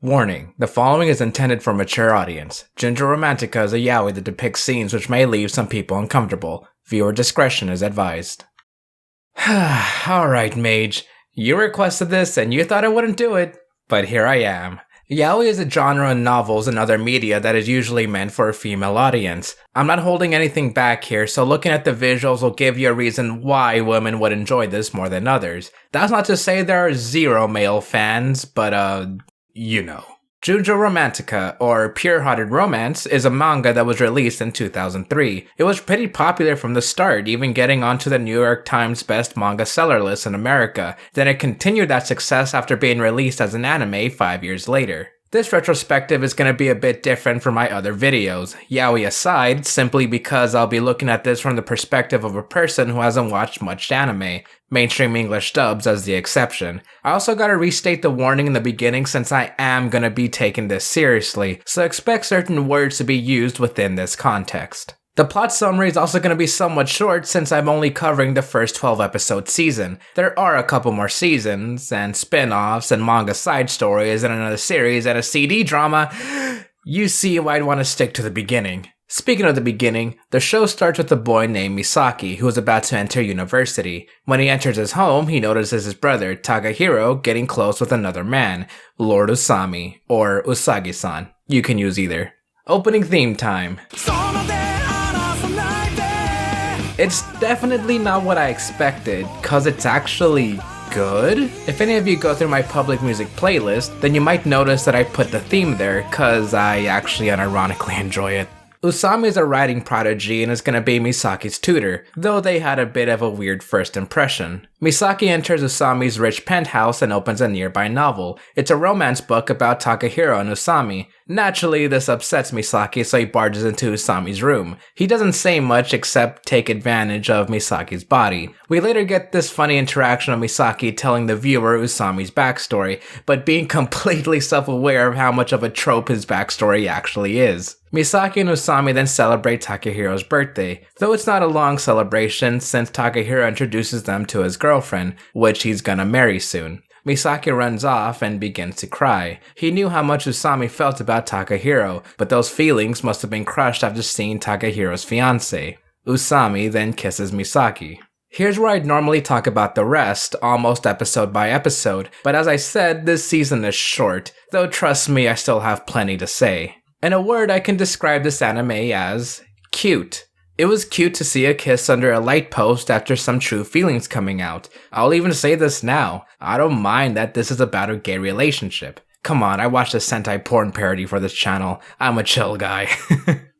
Warning, the following is intended for a mature audience. Junjou Romantica is a yaoi that depicts scenes which may leave some people uncomfortable. Viewer discretion is advised. Alright, Mage. You requested this and you thought I wouldn't do it, but here I am. Yaoi is a genre in novels and other media that is usually meant for a female audience. I'm not holding anything back here, so looking at the visuals will give you a reason why women would enjoy this more than others. That's not to say there are zero male fans, but you know. Junjou Romantica, or Pure-Hearted Romance, is a manga that was released in 2003. It was pretty popular from the start, even getting onto the New York Times Best Manga Seller list in America. Then it continued that success after being released as an anime 5 years later. This retrospective is going to be a bit different from my other videos, yaoi aside, simply because I'll be looking at this from the perspective of a person who hasn't watched much anime, mainstream English dubs as the exception. I also gotta restate the warning in the beginning since I am gonna be taking this seriously, so expect certain words to be used within this context. The plot summary is also going to be somewhat short since I'm only covering the first 12 episode season. There are a couple more seasons, and spin-offs, and manga side stories, and another series, and a CD drama. You see why I'd want to stick to the beginning. Speaking of the beginning, the show starts with a boy named Misaki who is about to enter university. When he enters his home, he notices his brother, Takahiro, getting close with another man, Lord Usami, or Usagi-san. You can use either. Opening theme time. It's definitely not what I expected, cause it's actually good. If any of you go through my public music playlist, then you might notice that I put the theme there, cause I actually unironically enjoy it. Usami is a writing prodigy and is gonna be Misaki's tutor, though they had a bit of a weird first impression. Misaki enters Usami's rich penthouse and opens a nearby novel. It's a romance book about Takahiro and Usami. Naturally, this upsets Misaki, so he barges into Usami's room. He doesn't say much except take advantage of Misaki's body. We later get this funny interaction of Misaki telling the viewer Usami's backstory, but being completely self-aware of how much of a trope his backstory actually is. Misaki and Usami then celebrate Takahiro's birthday, though it's not a long celebration since Takahiro introduces them to his girlfriend, which he's gonna marry soon. Misaki runs off and begins to cry. He knew how much Usami felt about Takahiro, but those feelings must have been crushed after seeing Takahiro's fiancé. Usami then kisses Misaki. Here's where I'd normally talk about the rest, almost episode by episode, but as I said, this season is short, though trust me, I still have plenty to say. In a word, I can describe this anime as cute. It was cute to see a kiss under a light post after some true feelings coming out. I'll even say this now, I don't mind that this is about a gay relationship. Come on, I watched a Sentai porn parody for this channel. I'm a chill guy.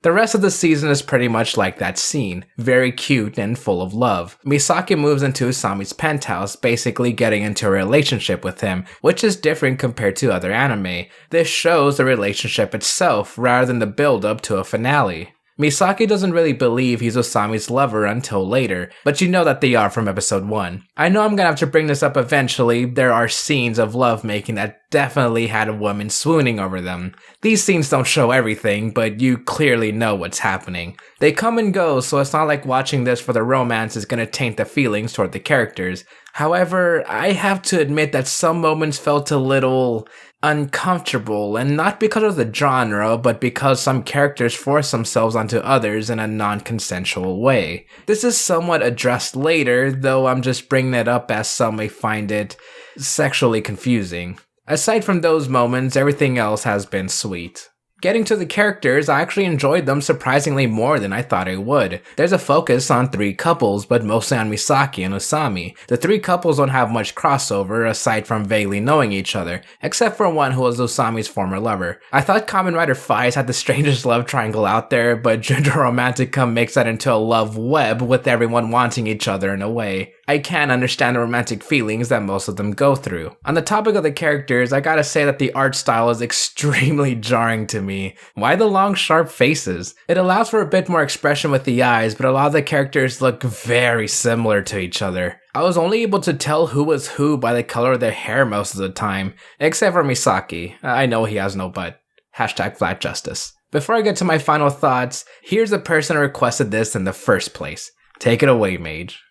The rest of the season is pretty much like that scene, very cute and full of love. Misaki moves into Usami's penthouse, basically getting into a relationship with him, which is different compared to other anime. This shows the relationship itself rather than the build-up to a finale. Misaki doesn't really believe he's Usami's lover until later, but you know that they are from episode 1. I know I'm gonna have to bring this up eventually, there are scenes of lovemaking that definitely had a woman swooning over them. These scenes don't show everything, but you clearly know what's happening. They come and go, so it's not like watching this for the romance is gonna taint the feelings toward the characters. However, I have to admit that some moments felt a little uncomfortable, and not because of the genre, but because some characters force themselves onto others in a non-consensual way. This is somewhat addressed later, though I'm just bringing it up as some may find it sexually confusing. Aside from those moments, everything else has been sweet. Getting to the characters, I actually enjoyed them surprisingly more than I thought I would. There's a focus on 3 couples, but mostly on Misaki and Usami. The 3 couples don't have much crossover aside from vaguely knowing each other, except for one who was Usami's former lover. I thought Kamen Rider Faiz had the strangest love triangle out there, but Junjou Romantica makes that into a love web with everyone wanting each other in a way. I can understand the romantic feelings that most of them go through. On the topic of the characters, I gotta say that the art style is extremely jarring to me. Why the long sharp faces? It allows for a bit more expression with the eyes, but a lot of the characters look very similar to each other. I was only able to tell who was who by the color of their hair most of the time, except for Misaki. I know he has no butt. Hashtag flat justice. Before I get to my final thoughts, here's the person who requested this in the first place. Take it away, Mage.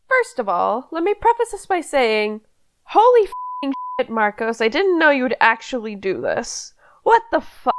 First of all, let me preface this by saying, holy f***ing Marcos, I didn't know you would actually do this. What the fuck?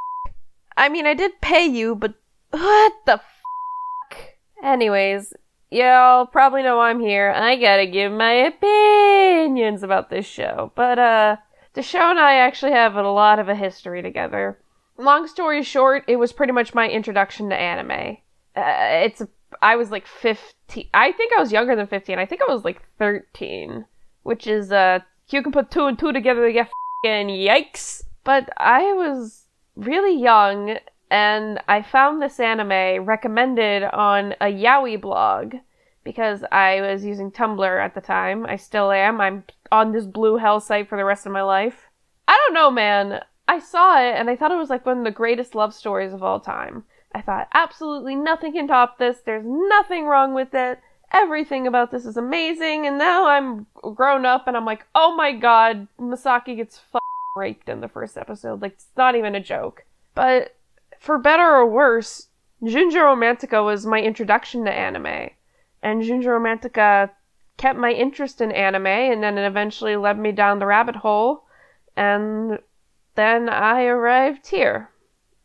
I mean, I did pay you, but what the fuck? Anyways, y'all probably know I'm here. I gotta give my opinions about this show. But, the show and I actually have a lot of a history together. Long story short, it was pretty much my introduction to anime. I was like 15. I think I was younger than 15. I think I was like 13. Which is, you can put 2 and 2 together to get f***ing yikes. But I was really young, and I found this anime recommended on a yaoi blog, because I was using Tumblr at the time. I still am. I'm on this blue hell site for the rest of my life. I don't know, man. I saw it, and I thought it was like one of the greatest love stories of all time. I thought, absolutely nothing can top this. There's nothing wrong with it. Everything about this is amazing. And now I'm grown up, and I'm like, oh my god, Masaki gets raped in the first episode. Like, it's not even a joke. But for better or worse, Junjou Romantica was my introduction to anime. And Junjou Romantica kept my interest in anime, and then it eventually led me down the rabbit hole. And then I arrived here.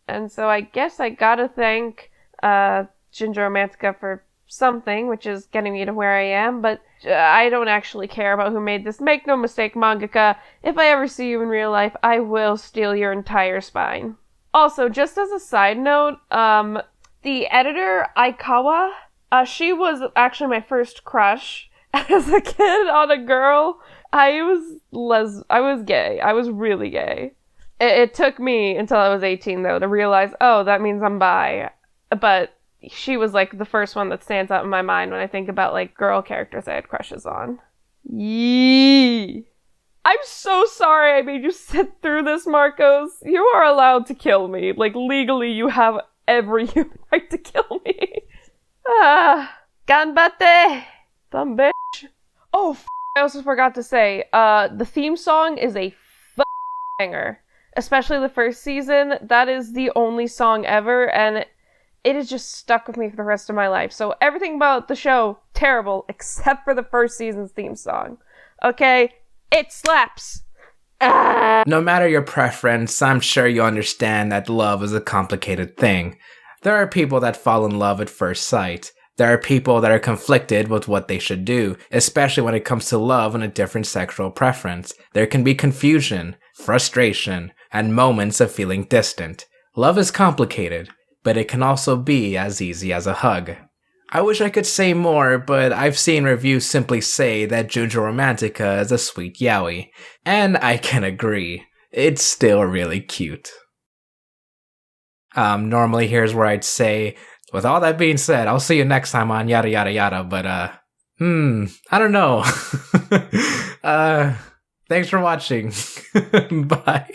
And so I guess I gotta thank Junjou Romantica for something, which is getting me to where I am, but I don't actually care about who made this. Make no mistake, mangaka, if I ever see you in real life, I will steal your entire spine. Also, just as a side note, the editor, Aikawa, she was actually my first crush as a kid on a girl. I was gay. I was really gay. It took me until I was 18, though, to realize, oh, that means I'm bi. But she was, like, the first one that stands out in my mind when I think about, like, girl characters I had crushes on. Yee. I'm so sorry I made you sit through this, Marcos. You are allowed to kill me. Like, legally, you have every human right to kill me. Ganbatte! Dumb bitch. Oh, I also forgot to say, the theme song is a banger. Especially the first season. That is the only song ever, and it has just stuck with me for the rest of my life. So everything about the show, terrible, except for the first season's theme song. Okay? It slaps! No matter your preference, I'm sure you understand that love is a complicated thing. There are people that fall in love at first sight. There are people that are conflicted with what they should do, especially when it comes to love and a different sexual preference. There can be confusion, frustration, and moments of feeling distant. Love is complicated, but it can also be as easy as a hug. I wish I could say more, but I've seen reviews simply say that Junjou Romantica is a sweet yaoi, and I can agree. It's still really cute. Normally here's where I'd say, with all that being said, I'll see you next time on yada yada yada, but I don't know. Thanks for watching. Bye.